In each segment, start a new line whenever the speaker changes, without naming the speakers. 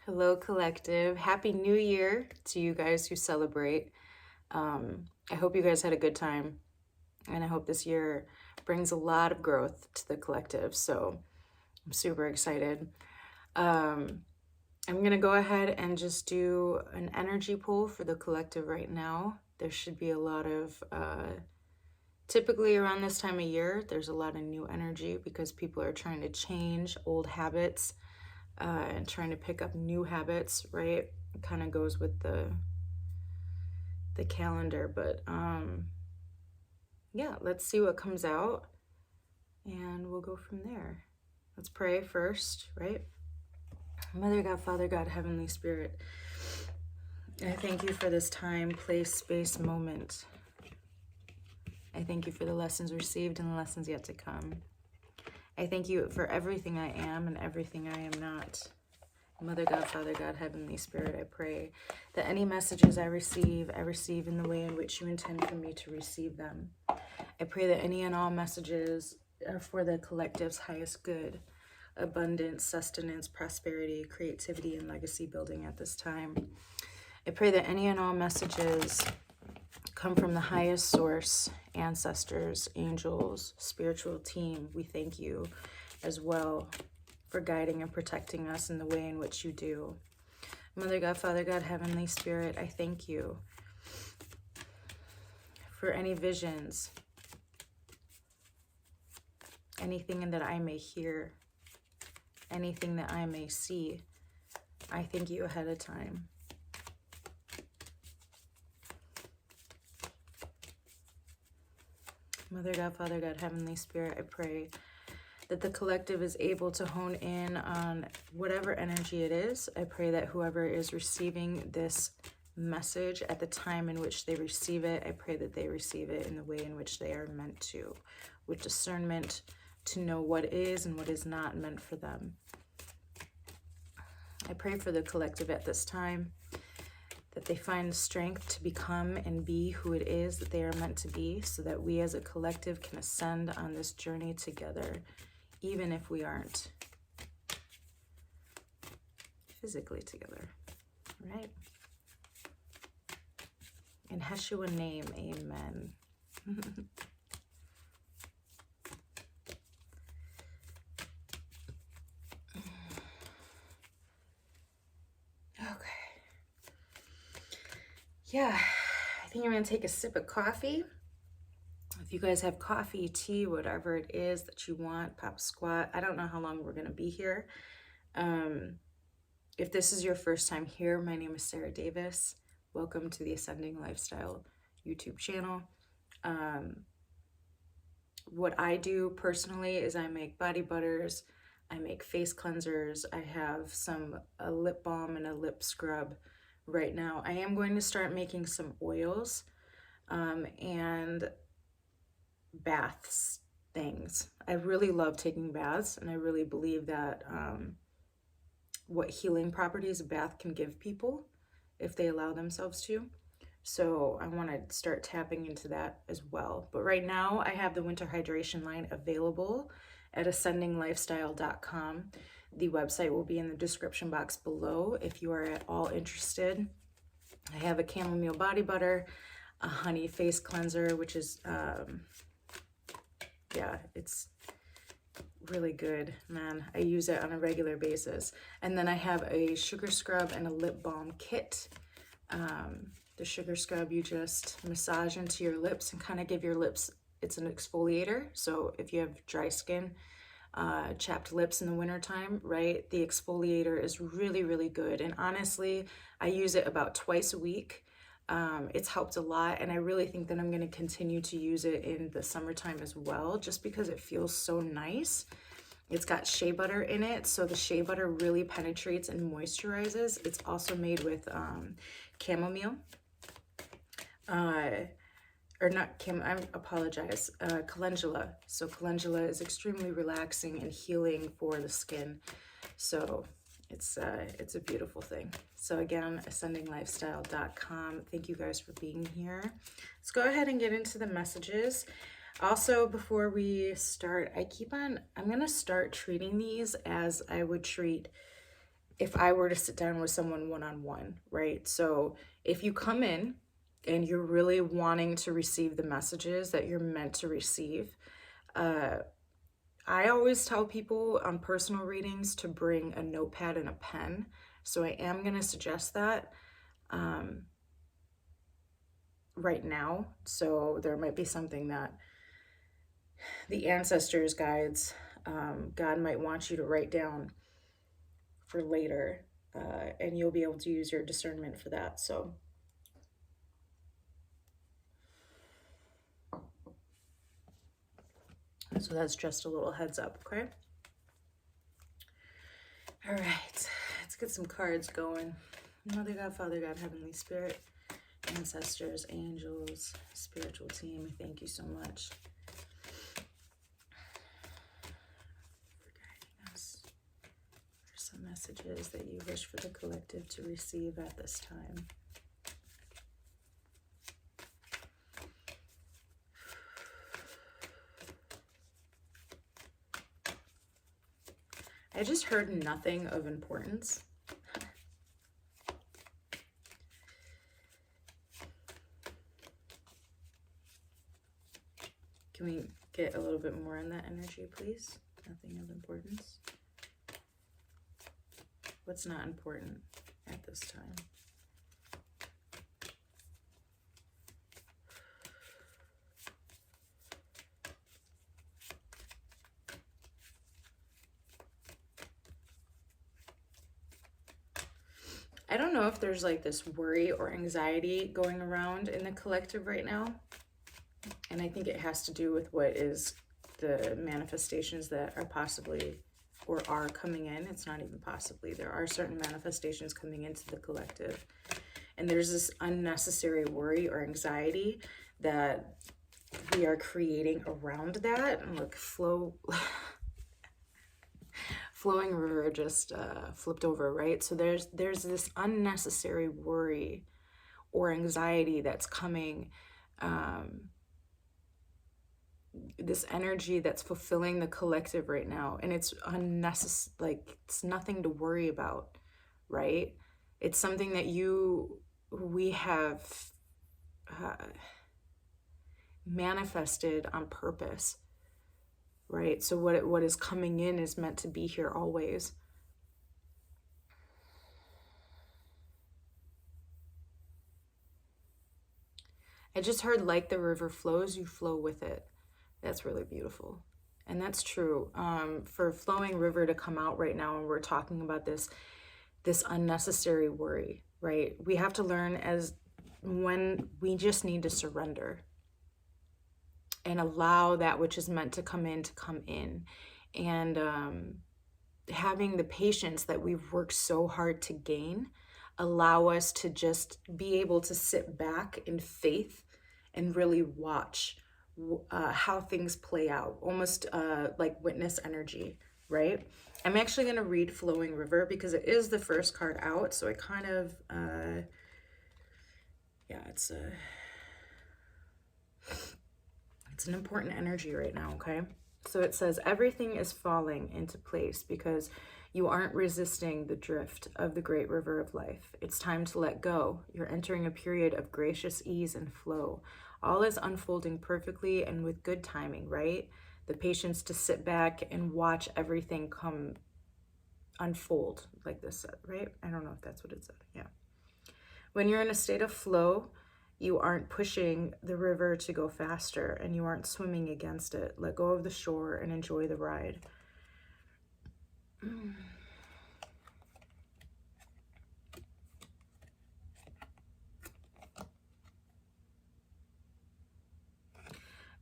Hello, collective. Happy New Year to you guys who celebrate. I hope you guys had a good time, and I hope this year brings a lot of growth to the collective. So I'm super excited. Um, I'm going to go ahead and just do an energy pull for the collective right now. There should be a lot of, typically around this time of year, there's a lot of new energy because people are trying to change old habits and trying to pick up new habits, right? It kind of goes with the calendar, but yeah, let's see what comes out and we'll go from there. Let's pray first, right? Mother God, Father God, Heavenly Spirit, I thank you for this time, place, space, moment. I thank you for the lessons received and the lessons yet to come. I thank you for everything I am and everything I am not. Mother God, Father God, Heavenly Spirit, I pray that any messages I receive in the way in which you intend for me to receive them. I pray that any and all messages are for the collective's highest good, abundance, sustenance, prosperity, creativity, and legacy building at this time. I pray that any and all messages come from the highest source, ancestors, angels, spiritual team. We thank you as well for guiding and protecting us in the way in which you do. Mother God, Father God, Heavenly Spirit, I thank you for any visions, anything that I may hear, anything that I may see. I thank you ahead of time. Mother God, Father God, Heavenly Spirit, I pray that the collective is able to hone in on whatever energy it is. I pray that whoever is receiving this message at the time in which they receive it, I pray that they receive it in the way in which they are meant to, with discernment to know what is and what is not meant for them. I pray for the collective at this time, that they find strength to become and be who it is that they are meant to be, so that we as a collective can ascend on this journey together, even if we aren't physically together, right? In Yeshua name, amen. Okay. Yeah, I think I'm gonna take a sip of coffee. If you guys have coffee, tea, whatever it is that you want, pop squat. I don't know how long we're gonna be here. If this is your first time here, my name is Sarah Davis. Welcome to the Ascending Lifestyle YouTube channel. What I do personally is I make body butters, I make face cleansers, I have a lip balm and a lip scrub right now. I am going to start making some oils and baths things. I really love taking baths, and I really believe that what healing properties a bath can give people if they allow themselves to. So I want to start tapping into that as well. But right now I have the winter hydration line available at ascendinglifestyle.com. The website will be in the description box below if you are at all interested. I have a chamomile body butter, a honey face cleanser, which is, yeah, it's really good, man. I use it on a regular basis. And then I have a sugar scrub and a lip balm kit. The sugar scrub, you just massage into your lips and kind of give your lips, it's an exfoliator. So if you have dry skin, chapped lips in the wintertime, right, the exfoliator is really, really good. And honestly, I use it about twice a week. It's helped a lot, and I really think that I'm going to continue to use it in the summertime as well, just because it feels so nice. It's got shea butter in it, so the shea butter really penetrates and moisturizes. It's also made with chamomile, or not I apologize, calendula. So calendula is extremely relaxing and healing for the skin. So it's a beautiful thing. So again, ascendinglifestyle.com. Thank you guys for being here. Let's go ahead and get into the messages. Also, before we start, I'm gonna start treating these as I would treat if I were to sit down with someone one-on-one, right? So if you come in and you're really wanting to receive the messages that you're meant to receive, I always tell people on personal readings to bring a notepad and a pen. So I am going to suggest that right now. So there might be something that the ancestors' guides, God might want you to write down for later, and you'll be able to use your discernment for that. So that's just a little heads up, okay? All right, let's get some cards going. Mother God, Father God, Heavenly Spirit, ancestors, angels, spiritual team, thank you so much for guiding us. For some messages that you wish for the collective to receive at this time. I just heard nothing of importance. Can we get a little bit more in that energy, please? Nothing of importance. What's not important at this time? I don't know if there's like this worry or anxiety going around in the collective right now. And I think it has to do with what is the manifestations that are possibly or are coming in. It's not even possibly. There are certain manifestations coming into the collective. And there's this unnecessary worry or anxiety that we are creating around that. And look, flowing river just flipped over, right? So there's this unnecessary worry or anxiety that's coming, this energy that's fulfilling the collective right now, and it's unnecessary. Like, it's nothing to worry about, right? It's something that we have manifested on purpose, right? So what is coming in is meant to be here always. I just heard, like the river flows, you flow with it. That's really beautiful. And that's true. For flowing river to come out right now, and we're talking about this unnecessary worry, right? We have to learn when we just need to surrender and allow that which is meant to come in. And having the patience that we've worked so hard to gain allow us to just be able to sit back in faith and really watch how things play out, almost like witness energy, right? I'm actually going to read Flowing River because it is the first card out, so I kind of, it's an important energy right now, okay? So it says, everything is falling into place because you aren't resisting the drift of the great river of life. It's time to let go. You're entering a period of gracious ease and flow. All is unfolding perfectly and with good timing, right? The patience to sit back and watch everything unfold, like this said, right? I don't know if that's what it said. Yeah. When you're in a state of flow, you aren't pushing the river to go faster, and you aren't swimming against it. Let go of the shore and enjoy the ride.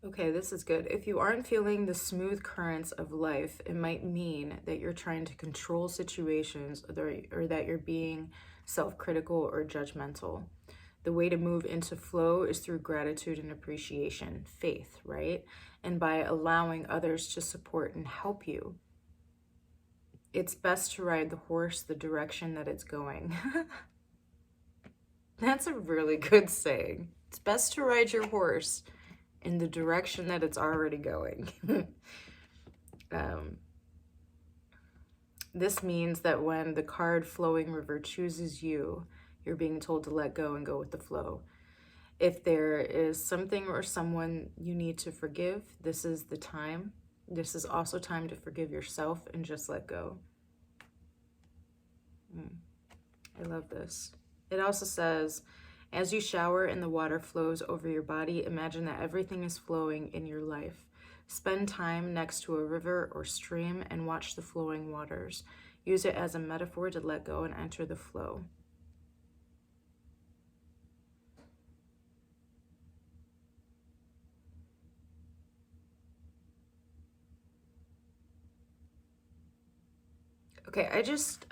Okay, this is good. If you aren't feeling the smooth currents of life, it might mean that you're trying to control situations, or that you're being self-critical or judgmental. The way to move into flow is through gratitude and appreciation, faith, right? And by allowing others to support and help you. It's best to ride the horse the direction that it's going. That's a really good saying. It's best to ride your horse in the direction that it's already going. This means that when the card flowing river chooses you, you're being told to let go and go with the flow. If there is something or someone you need to forgive, this is the time. This is also time to forgive yourself and just let go. I love this. It also says, as you shower and the water flows over your body, imagine that everything is flowing in your life. Spend time next to a river or stream and watch the flowing waters. Use it as a metaphor to let go and enter the flow. Okay, I just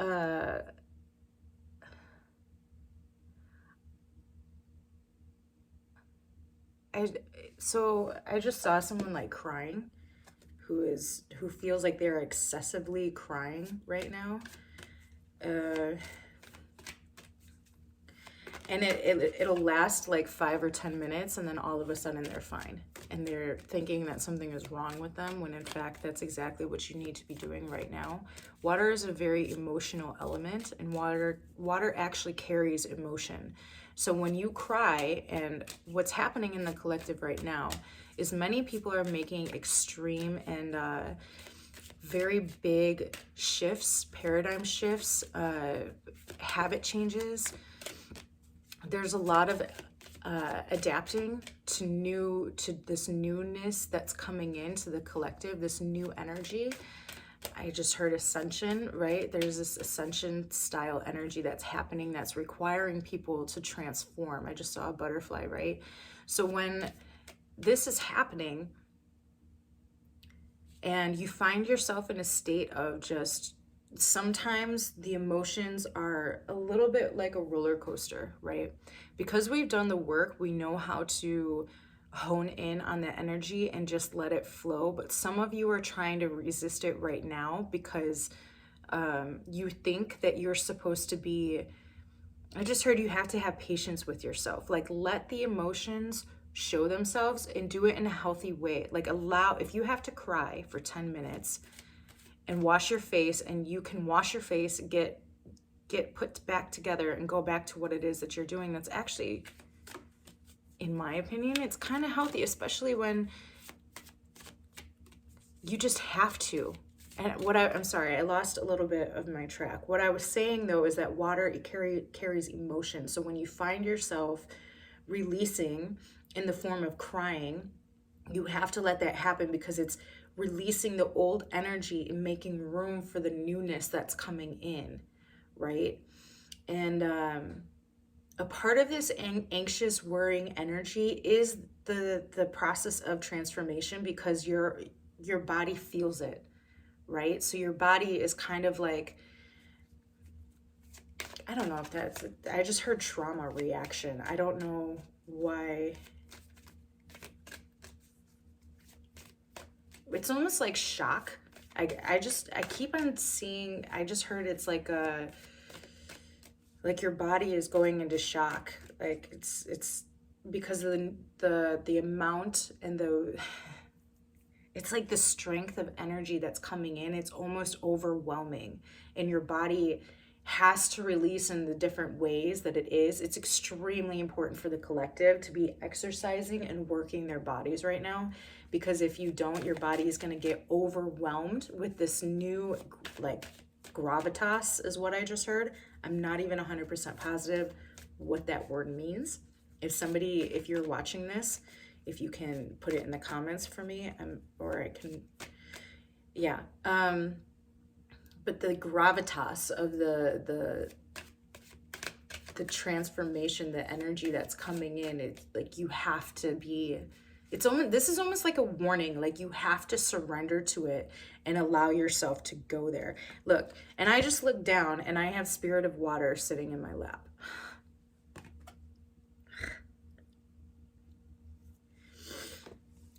saw someone like crying who feels like they're excessively crying right now. And it'll last like 5 or 10 minutes, and then all of a sudden they're fine. And they're thinking that something is wrong with them, when in fact that's exactly what you need to be doing right now. Water is a very emotional element, and water actually carries emotion. So when you cry, and what's happening in the collective right now is many people are making extreme and very big shifts, paradigm shifts, habit changes. There's a lot of adapting to this newness that's coming into the collective, this new energy. I just heard ascension, right? There's this ascension style energy that's happening that's requiring people to transform. I just saw a butterfly, right? So when this is happening and you find yourself in a state of just, sometimes the emotions are a little bit like a roller coaster, right? Because we've done the work, we know how to hone in on the energy and just let it flow. But some of you are trying to resist it right now because you think that you're supposed to be, I just heard you have to have patience with yourself. Like, let the emotions show themselves and do it in a healthy way. Like, allow, if you have to cry for 10 minutes, and wash your face, and you can wash your face, get put back together and go back to what it is that you're doing. That's actually, in my opinion, it's kind of healthy, especially when you just have to. And I'm sorry, I lost a little bit of my track. What I was saying though is that water, it carries emotion. So when you find yourself releasing in the form of crying, you have to let that happen, because it's releasing the old energy and making room for the newness that's coming in, right? And a part of this anxious, worrying energy is the process of transformation, because your body feels it, right? So your body is kind of like, I don't know if that's, I just heard trauma reaction. I don't know why. It's almost like shock. I keep on seeing, I just heard it's like your body is going into shock. Like it's because of the amount and it's like the strength of energy that's coming in. It's almost overwhelming, and your body has to release in the different ways that it is. It's extremely important for the collective to be exercising and working their bodies right now, because if you don't, your body is going to get overwhelmed with this new, like, gravitas is what I just heard. I'm not even 100% positive what that word means. If you're watching this, if you can put it in the comments for me, or I can, yeah. But the gravitas of the transformation, the energy that's coming in, it's like you have to be, this is almost like a warning, like you have to surrender to it and allow yourself to go there. Look, and I just looked down and I have Spirit of Water sitting in my lap.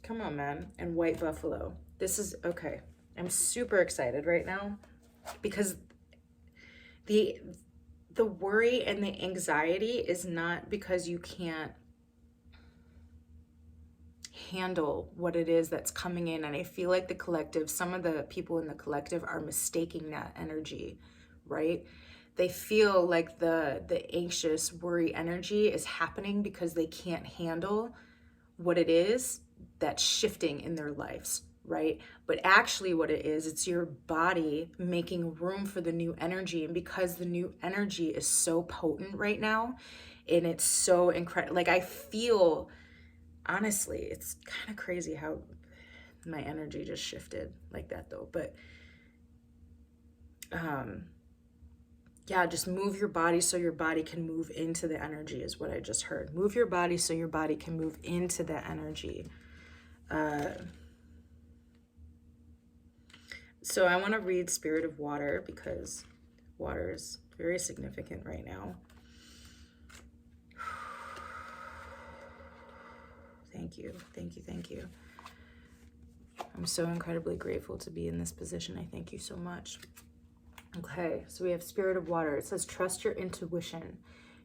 Come on, man. And White Buffalo. This is, okay. I'm super excited right now, because the worry and the anxiety is not because you can't handle what it is that's coming in. And I feel like the collective, some of the people in the collective are mistaking that energy, right? They feel like the anxious worry energy is happening because they can't handle what it is that's shifting in their lives, right? But actually what it is, it's your body making room for the new energy. And because the new energy is so potent right now, and it's so incredible, like I feel, honestly, it's kind of crazy how my energy just shifted like that though. But yeah, just move your body so your body can move into the energy is what I just heard. Move your body so your body can move into the energy. So I want to read Spirit of Water because water is very significant right now. Thank you, thank you, thank you. I'm so incredibly grateful to be in this position. I thank you so much. Okay, so we have Spirit of Water. It says, trust your intuition.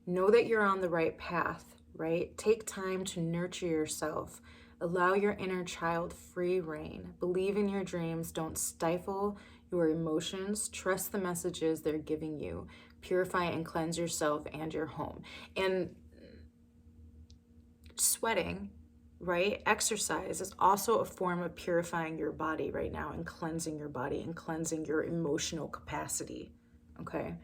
Know that you're on the right path, right? Take time to nurture yourself. Allow your inner child free reign. Believe in your dreams. Don't stifle your emotions. Trust the messages they're giving you. Purify and cleanse yourself and your home. And sweating, right? Exercise is also a form of purifying your body right now and cleansing your body and cleansing your emotional capacity, okay?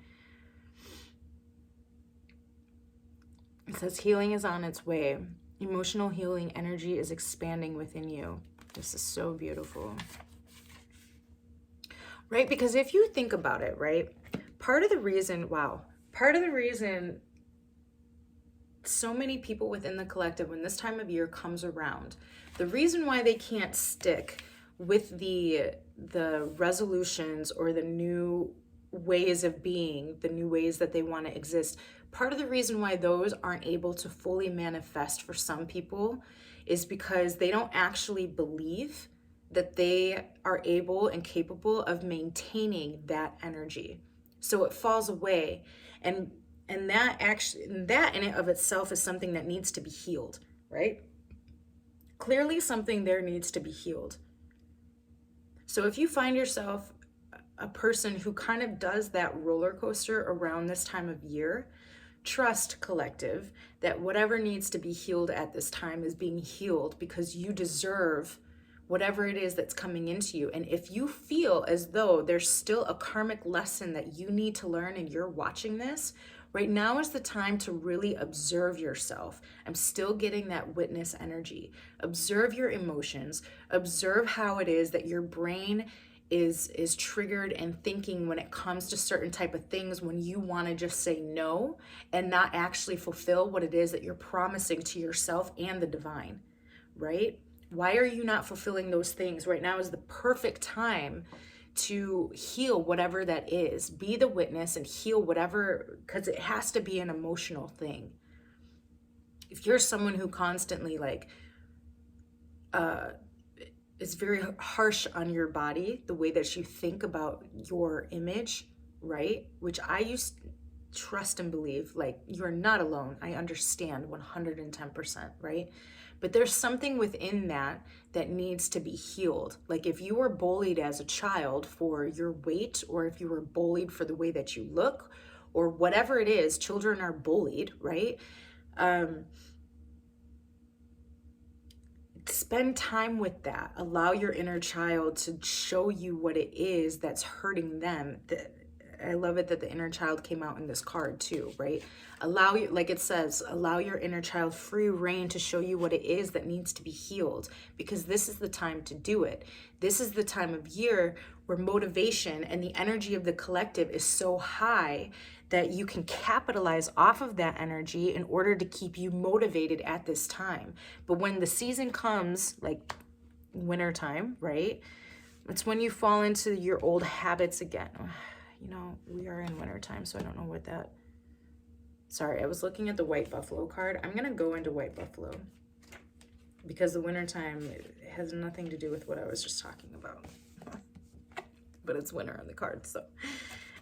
It says healing is on its way. Emotional healing energy is expanding within you. This is so beautiful. Right? Because if you think about it, right? Part of the reason so many people within the collective, when this time of year comes around, the reason why they can't stick with the resolutions or the new ways of being, the new ways that they want to exist, part of the reason why those aren't able to fully manifest for some people is because they don't actually believe that they are able and capable of maintaining that energy. So it falls away. And that in and of itself is something that needs to be healed, right? Clearly something there needs to be healed. So if you find yourself a person who kind of does that roller coaster around this time of year, trust, collective, that whatever needs to be healed at this time is being healed because you deserve whatever it is that's coming into you. And if you feel as though there's still a karmic lesson that you need to learn and you're watching this, right now is the time to really observe yourself. I'm still getting that witness energy. Observe your emotions. Observe how it is that your brain is triggered and thinking when it comes to certain type of things, when you want to just say no and not actually fulfill what it is that you're promising to yourself and the divine, right? Why are you not fulfilling those things? Right now is the perfect time to heal whatever that is. Be the witness and heal whatever, because it has to be an emotional thing. If you're someone who constantly is very harsh on your body, the way that you think about your image, right? Which I used to trust and believe, like, you're not alone. I understand 110%, right? But there's something within that needs to be healed. Like if you were bullied as a child for your weight, or if you were bullied for the way that you look, or whatever it is, children are bullied, right? Spend time with that. Allow your inner child to show you what it is that's hurting them. I love it that the inner child came out in this card too, right? Allow you, like it says, allow your inner child free reign to show you what it is that needs to be healed, because this is the time to do it. This is the time of year where motivation and the energy of the collective is so high that you can capitalize off of that energy in order to keep you motivated at this time. But when the season comes, like wintertime, right? It's when you fall into your old habits again. You know, we are in wintertime, so I don't know what that... Sorry, I was looking at the White Buffalo card. I'm going to go into White Buffalo because the wintertime has nothing to do with what I was just talking about. But it's winter on the card, so...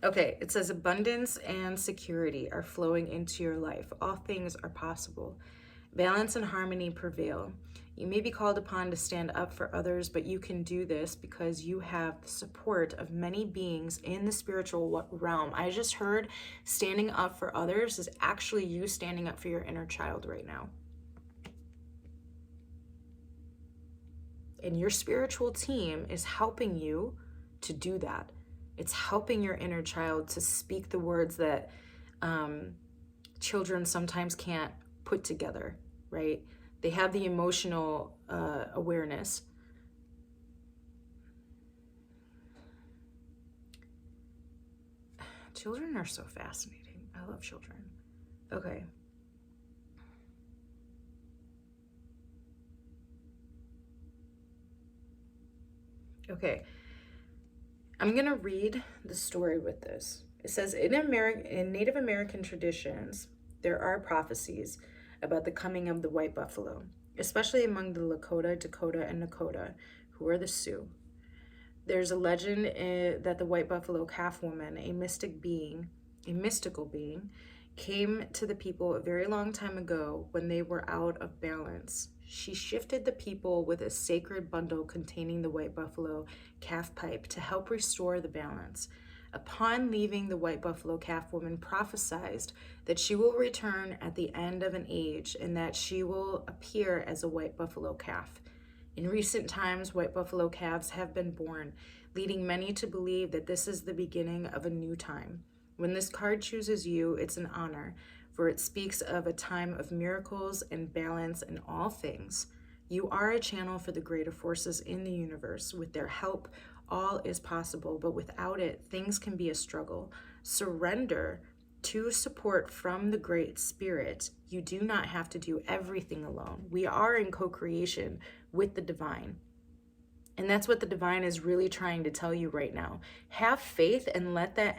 Okay, it says abundance and security are flowing into your life. All things are possible. Balance and harmony prevail. You may be called upon to stand up for others, but you can do this because you have the support of many beings in the spiritual realm. I just heard standing up for others is actually you standing up for your inner child right now. And your spiritual team is helping you to do that. It's helping your inner child to speak the words that children sometimes can't put together, right? They have the emotional awareness. Children are so fascinating. I love children. Okay. Okay. I'm going to read the story with this. It says, in Native American traditions, there are prophecies about the coming of the white buffalo, especially among the Lakota, Dakota, and Nakota, who are the Sioux. There's a legend that the white buffalo calf woman, a mystical being, came to the people a very long time ago when they were out of balance. She shifted the people with a sacred bundle containing the white buffalo calf pipe to help restore the balance. Upon leaving, the white buffalo calf woman prophesied that she will return at the end of an age and that she will appear as a white buffalo calf. In recent times, white buffalo calves have been born, leading many to believe that this is the beginning of a new time. When this card chooses you, it's an honor, for it speaks of a time of miracles and balance in all things. You are a channel for the greater forces in the universe. With their help, all is possible, but without it, things can be a struggle. Surrender to support from the Great Spirit. You do not have to do everything alone. We are in co-creation with the divine. And that's what the divine is really trying to tell you right now. Have faith and let that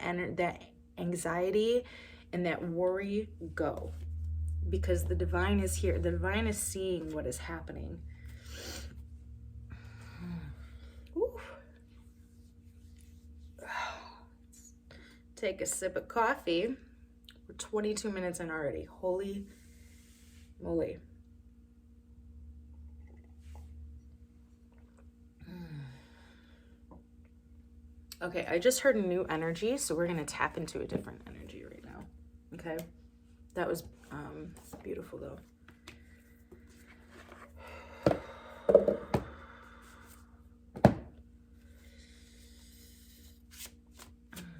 anxiety and that worry go. Because the divine is here. The divine is seeing what is happening. Ooh. Take a sip of coffee. We're 22 minutes in already. Holy moly. Okay, I just heard new energy, so we're gonna tap into a different energy right now. Okay, that was beautiful though.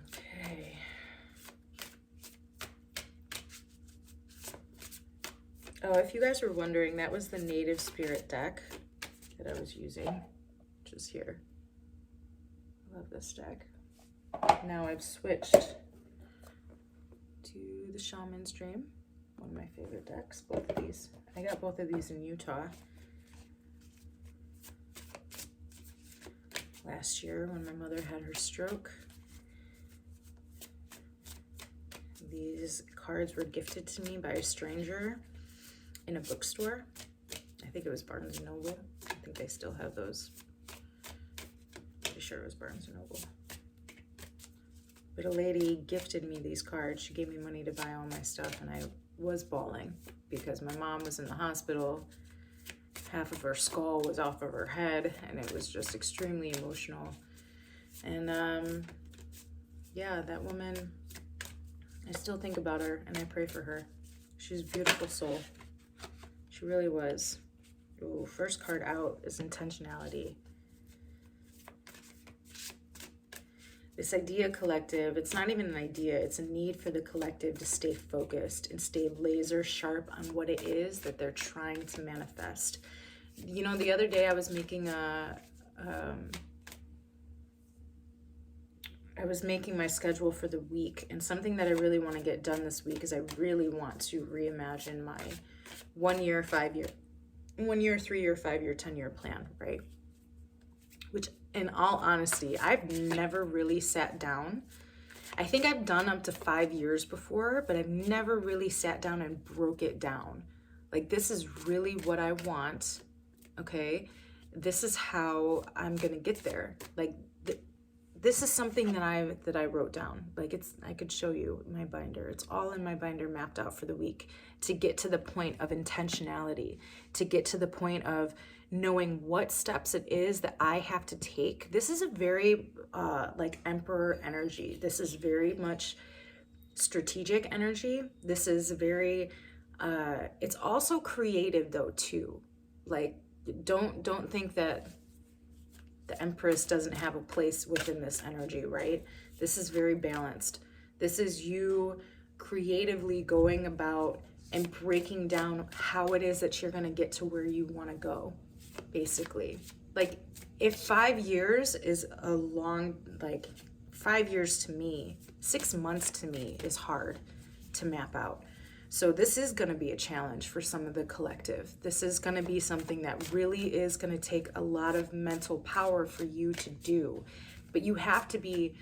Okay. Oh, if you guys were wondering, that was the Native Spirit deck that I was using, which is here. I love this deck. Now I've switched to the Shaman's Dream, one of my favorite decks, both of these. I got both of these in Utah last year when my mother had her stroke. These cards were gifted to me by a stranger in a bookstore. I think it was Barnes & Noble. I think they still have those. Pretty sure it was Barnes & Noble. But a lady gifted me these cards. She gave me money to buy all my stuff, and I was bawling because my mom was in the hospital. Half of her skull was off of her head, and it was just extremely emotional. And yeah, that woman, I still think about her, and I pray for her. She's a beautiful soul. She really was. Ooh, first card out is intentionality. This idea collective, it's not even an idea, it's a need for the collective to stay focused and stay laser sharp on what it is that they're trying to manifest. You know, the other day I was making my schedule for the week, and something that I really want to get done this week is I really want to reimagine my 1 year, 5 year, 1 year, 3 year, 5 year, 10 year plan, right? Which, in all honesty, I've never really sat down. I think I've done up to 5 years before, but I've never really sat down and broke it down. Like, this is really what I want, okay? This is how I'm gonna get there. Like, this is something that I wrote down. Like, I could show you my binder. It's all in my binder, mapped out for the week, to get to the point of intentionality, to get to the point of knowing what steps it is that I have to take. This is a very like Emperor energy. This is very much strategic energy. This is very it's also creative though too. Like, don't think that the Empress doesn't have a place within this energy, right? This is very balanced. This is you creatively going about and breaking down how it is that you're going to get to where you want to go, basically. Like, if 5 years is a long, like 5 years to me, 6 months to me is hard to map out. So this is going to be a challenge for some of the collective. This is going to be something that really is going to take a lot of mental power for you to do. But you have to be,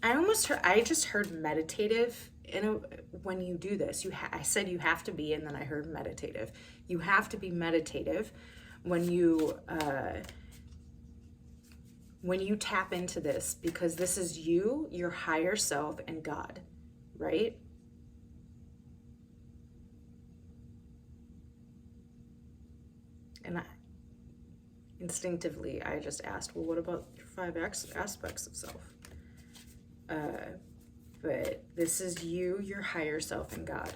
I just heard meditative when you do this. I said you have to be, and then I heard meditative. You have to be meditative when you tap into this, because this is you, your higher self, and God, right? And instinctively, I just asked, well, what about your 5 aspects of self? But this is you, your higher self, and God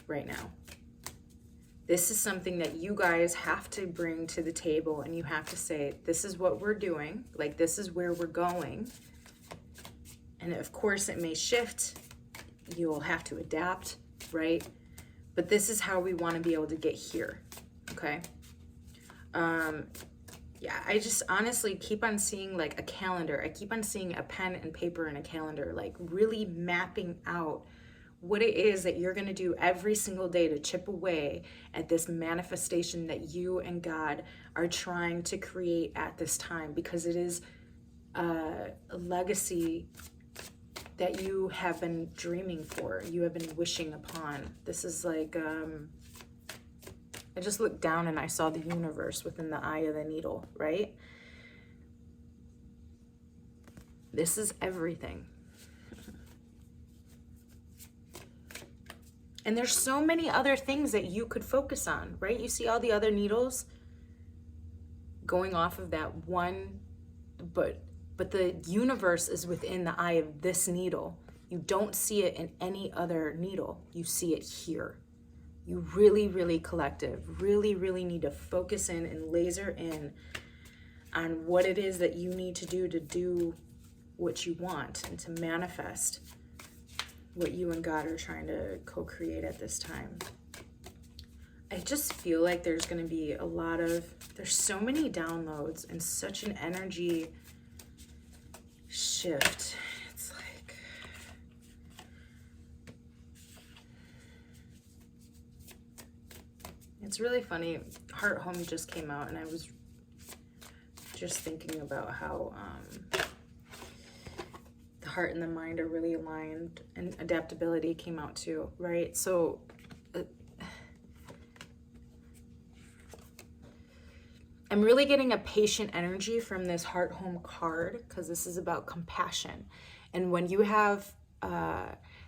right now. This is something that you guys have to bring to the table, and you have to say, this is what we're doing. Like, this is where we're going. And of course, it may shift. You'll have to adapt, right? But this is how we want to be able to get here, okay? Yeah, I just honestly keep on seeing like a calendar. I keep on seeing a pen and paper and a calendar, like really mapping out what it is that you're going to do every single day to chip away at this manifestation that you and God are trying to create at this time, because it is a legacy that you have been dreaming for, you have been wishing upon. This is like, I just looked down and I saw the universe within the eye of the needle, right? This is everything. And there's so many other things that you could focus on, right? You see all the other needles going off of that one, but the universe is within the eye of this needle. You don't see it in any other needle. You see it here. You really, really collective, really, really need to focus in and laser in on what it is that you need to do what you want and to manifest what you and God are trying to co-create at this time. I just feel like there's going to be there's so many downloads and such an energy shift. It's like, it's really funny. Heart Home just came out, and I was just thinking about how the heart and the mind are really aligned, and Adaptability came out too, right? So I'm really getting a patient energy from this Heart Home card, because this is about compassion. And when you have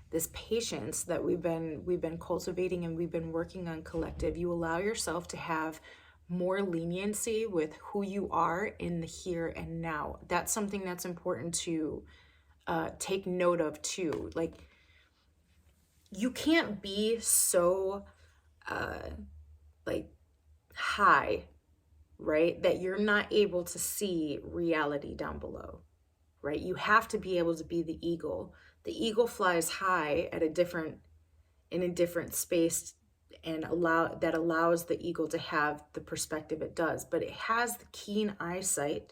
this patience that we've been cultivating and we've been working on collective, you allow yourself to have more leniency with who you are in the here and now. That's something that's important to take note of too. Like, you can't be so like high, right, that you're not able to see reality down below, right? You have to be able to be the eagle. The eagle flies high in a different space, and allows the eagle to have the perspective it does, but it has the keen eyesight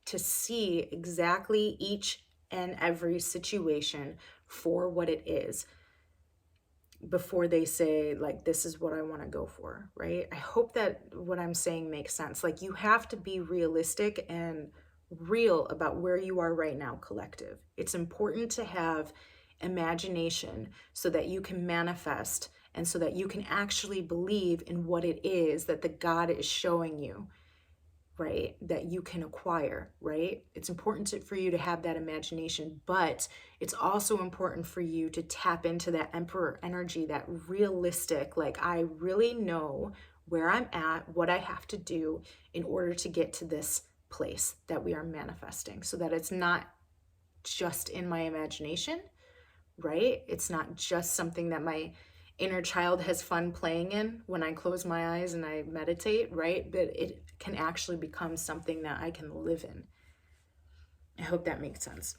to see exactly each and every situation for what it is before they say, like, this is what I want to go for, right? I hope that what I'm saying makes sense. Like, you have to be realistic and real about where you are right now, collective. It's important to have imagination so that you can manifest, and so that you can actually believe in what it is that the God is showing you, right, that you can acquire, right? It's important for you to have that imagination, but it's also important for you to tap into that emperor energy, that realistic, like, I really know where I'm at, what I have to do in order to get to this place that we are manifesting, so that it's not just in my imagination, right? It's not just something that my inner child has fun playing in when I close my eyes and I meditate, right? But it can actually become something that I can live in. I hope that makes sense.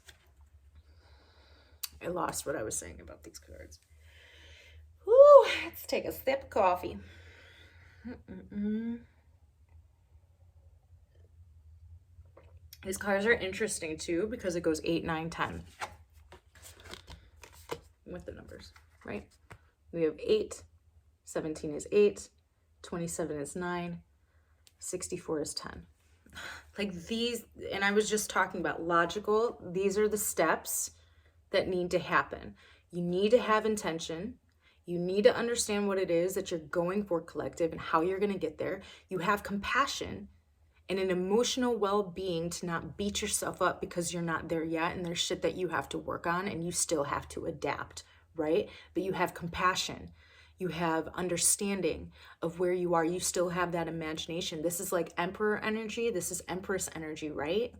I lost what I was saying about these cards. Woo, let's take a sip of coffee. These cards are interesting too because it goes 8, 9, 10 with the numbers, right? We have 8, 17 is 8, 27 is 9, 64 is 10. Like these, and I was just talking about logical, these are the steps that need to happen. You need to have intention. You need to understand what it is that you're going for, collective, and how you're going to get there. You have compassion and an emotional well-being to not beat yourself up because you're not there yet and there's shit that you have to work on and you still have to adapt, right? But you have compassion. You have understanding of where you are. You still have that imagination. This is like Emperor energy. This is Empress energy, right?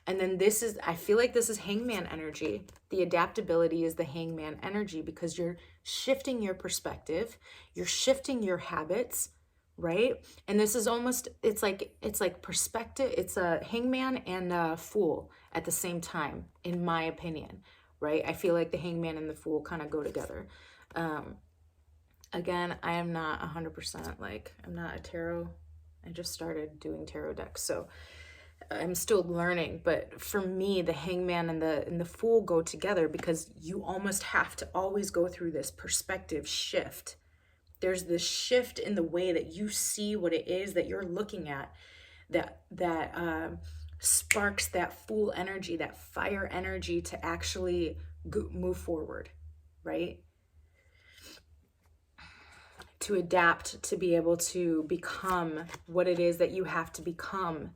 And then this is, I feel like this is Hangman energy. The adaptability is the Hangman energy because you're shifting your perspective. You're shifting your habits, right? And this is almost, it's like perspective. It's a Hangman and a Fool at the same time, in my opinion, right? I feel like the Hangman and the Fool kind of go together. Again, I am not 100%, like, I'm not a tarot. I just started doing tarot decks, so I'm still learning. But for me, the Hangman and the Fool go together because you almost have to always go through this perspective shift. There's this shift in the way that you see what it is that you're looking at that sparks that Fool energy, that fire energy to actually move forward, right? To adapt, to be able to become what it is that you have to become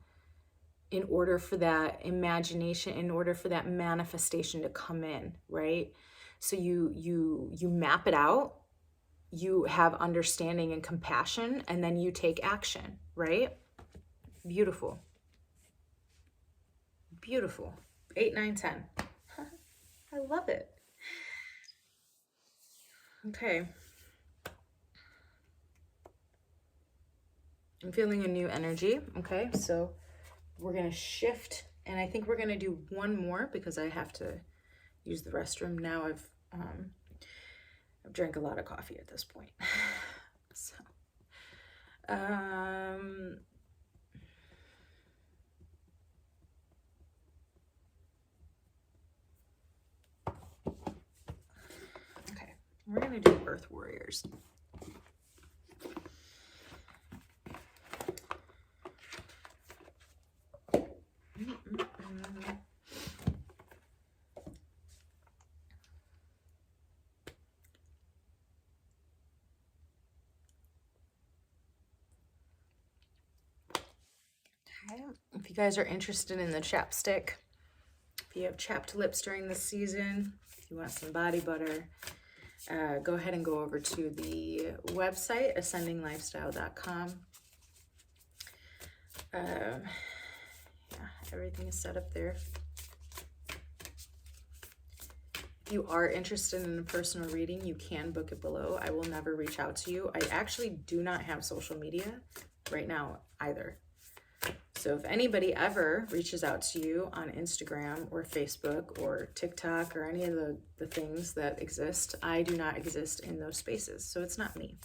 in order for that imagination, in order for that manifestation to come in, right? So you map it out, you have understanding and compassion, and then you take action, right? Beautiful. Beautiful. 8, 9, 10. I love it. Okay. I'm feeling a new energy. Okay, so we're going to shift, and I think we're going to do one more because I have to use the restroom now. I've drank a lot of coffee at this point. So, okay, we're going to do Earth Warriors. If you guys are interested in the chapstick, if you have chapped lips during this season, if you want some body butter, go ahead and go over to the website, ascendinglifestyle.com. Yeah, everything is set up there. If you are interested in a personal reading, you can book it below. I will never reach out to you. I actually do not have social media right now either. So if anybody ever reaches out to you on Instagram or Facebook or TikTok or any of the things that exist, I do not exist in those spaces. So it's not me.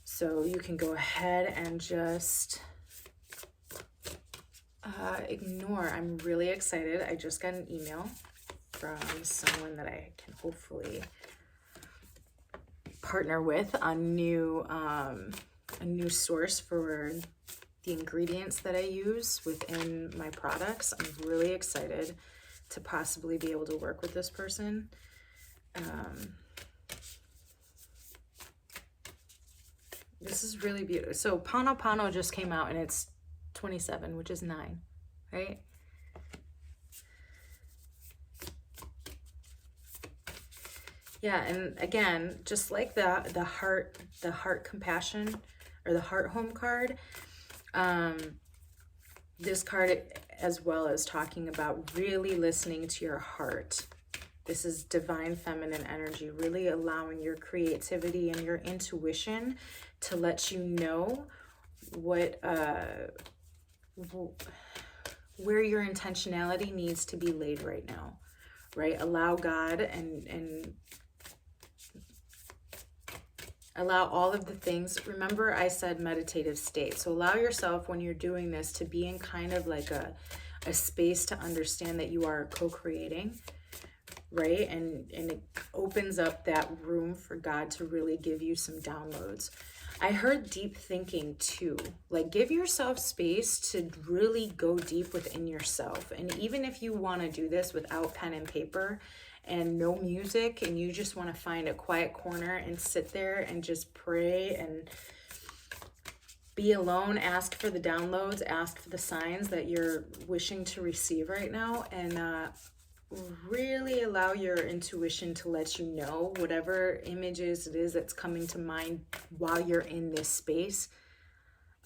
So you can go ahead and just ignore. I'm really excited. I just got an email from someone that I can hopefully partner with on a new source for the ingredients that I use within my products. I'm really excited to possibly be able to work with this person. This is really beautiful. So Pano Pano just came out, and it's 27, which is 9, right? Yeah, and again, just like the heart compassion, or the heart home card, this card as well is talking about really listening to your heart. This is divine feminine energy, really allowing your creativity and your intuition to let you know what where your intentionality needs to be laid right now, right? Allow God and allow all of the things. Remember, I said meditative state. So allow yourself, when you're doing this, to be in kind of like a space to understand that you are co-creating, right? And it opens up that room for God to really give you some downloads. I heard deep thinking too. Like, give yourself space to really go deep within yourself. And even if you want to do this without pen and paper and no music, and you just want to find a quiet corner and sit there and just pray and be alone, ask for the downloads, ask for the signs that you're wishing to receive right now, and really allow your intuition to let you know whatever images it is that's coming to mind while you're in this space.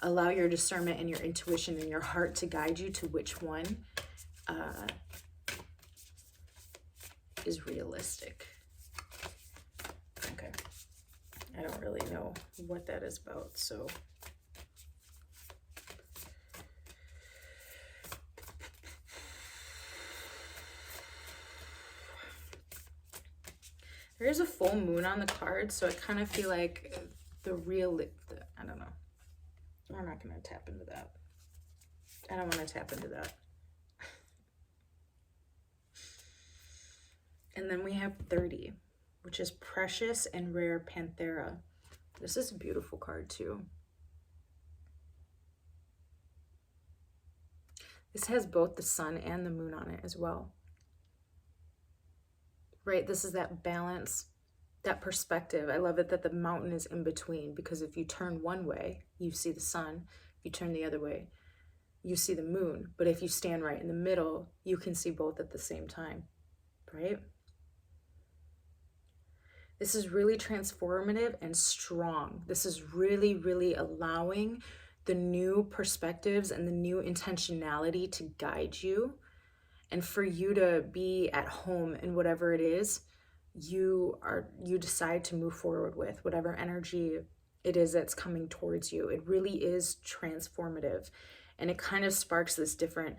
Allow your discernment and your intuition and your heart to guide you to which one is realistic. Okay. I don't really know what that is about, so there is a full moon on the card, so I kind of feel like I don't know. We're not going to tap into that. I don't want to tap into that. And then we have 30, which is Precious and Rare Panthera. This is a beautiful card too. This has both the sun and the moon on it as well. Right, this is that balance, that perspective. I love it that the mountain is in between, because if you turn one way, you see the sun. If you turn the other way, you see the moon. But if you stand right in the middle, you can see both at the same time, right? This is really transformative and strong. This is really, really allowing the new perspectives and the new intentionality to guide you, and for you to be at home in whatever it is you decide to move forward with, whatever energy it is that's coming towards you. It really is transformative, and it kind of sparks this different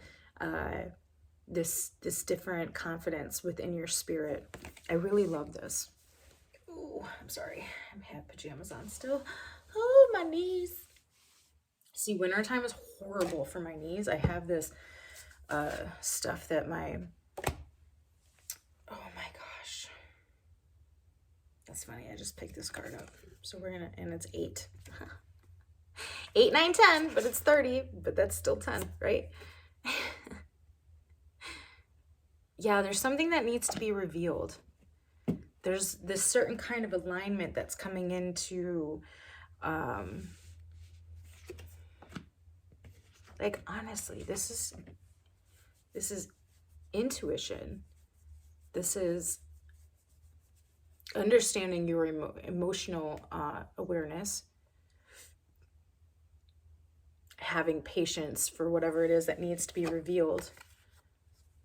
this different confidence within your spirit. I really love this. Oh, I'm sorry. I have pajamas on still. Oh, my knees. See, wintertime is horrible for my knees. I have this stuff that oh my gosh. That's funny. I just picked this card up. So we're going to, and it's 8. 8, 9, 10, but it's 30, but that's still 10, right? Yeah, there's something that needs to be revealed. There's this certain kind of alignment that's coming into, like, honestly, this is intuition. This is understanding your emotional awareness, having patience for whatever it is that needs to be revealed,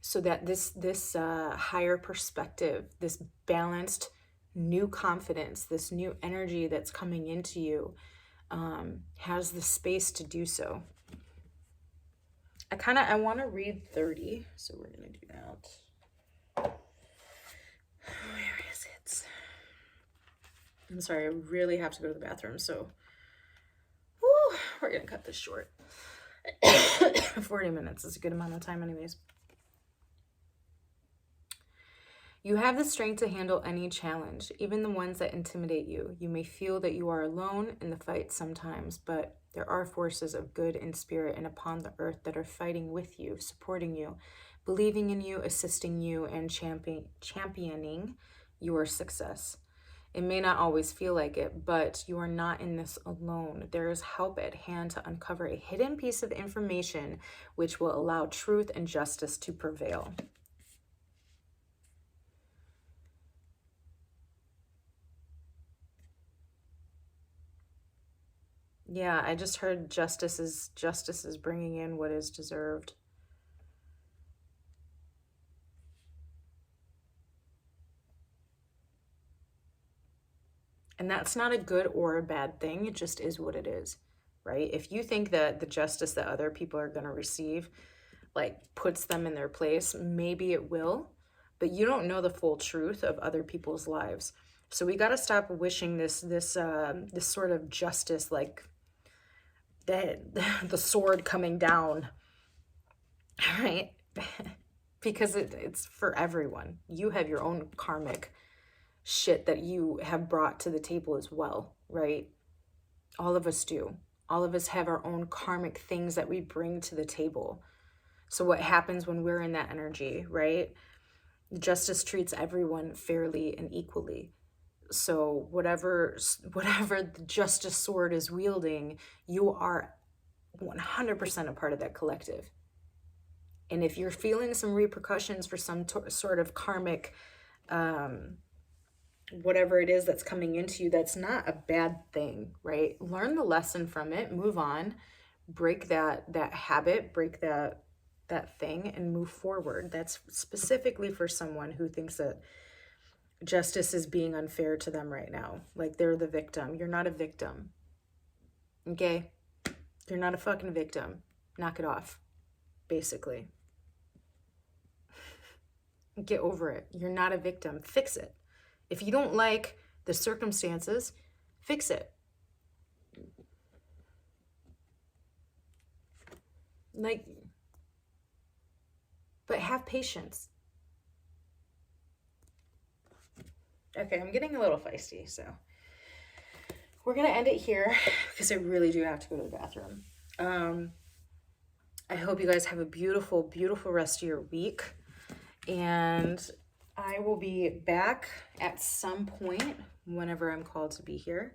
so that this higher perspective, this balanced new confidence, this new energy that's coming into you has the space to do so. I want to read 30, so we're going to do that. Where is it? I'm sorry, I really have to go to the bathroom, so we're going to cut this short. 40 minutes is a good amount of time anyways. You have the strength to handle any challenge, even the ones that intimidate you. You may feel that you are alone in the fight sometimes, but there are forces of good in spirit and upon the earth that are fighting with you, supporting you, believing in you, assisting you, and championing your success. It may not always feel like it, but you are not in this alone. There is help at hand to uncover a hidden piece of information which will allow truth and justice to prevail. Yeah, I just heard justice is bringing in what is deserved. And that's not a good or a bad thing. It just is what it is, right? If you think that the justice that other people are going to receive, like, puts them in their place, maybe it will, but you don't know the full truth of other people's lives. So we got to stop wishing this sort of justice, like the sword coming down, right? Because it's for everyone. You have your own karmic shit that you have brought to the table as well, right? All of us do. All of us have our own karmic things that we bring to the table. So what happens when we're in that energy, right? Justice treats everyone fairly and equally. So whatever the justice sword is wielding, you are 100% a part of that collective. And if you're feeling some repercussions for some sort of karmic whatever it is that's coming into you, that's not a bad thing, right? Learn the lesson from it, move on, break that habit, break that thing, and move forward. That's specifically for someone who thinks that justice is being unfair to them right now, like they're the victim. You're not a victim, okay? You're not a fucking victim. Knock it off, basically. Get over it. You're not a victim. Fix it. If you don't like the circumstances, fix it. Like, but have patience. Okay, I'm getting a little feisty, so we're gonna end it here because I really do have to go to the bathroom. I hope you guys have a beautiful, beautiful rest of your week, and I will be back at some point whenever I'm called to be here.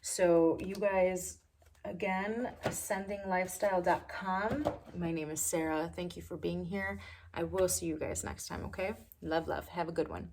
So you guys, again, ascendinglifestyle.com. My name is Sarah. Thank you for being here. I will see you guys next time, okay? Love, love. Have a good one.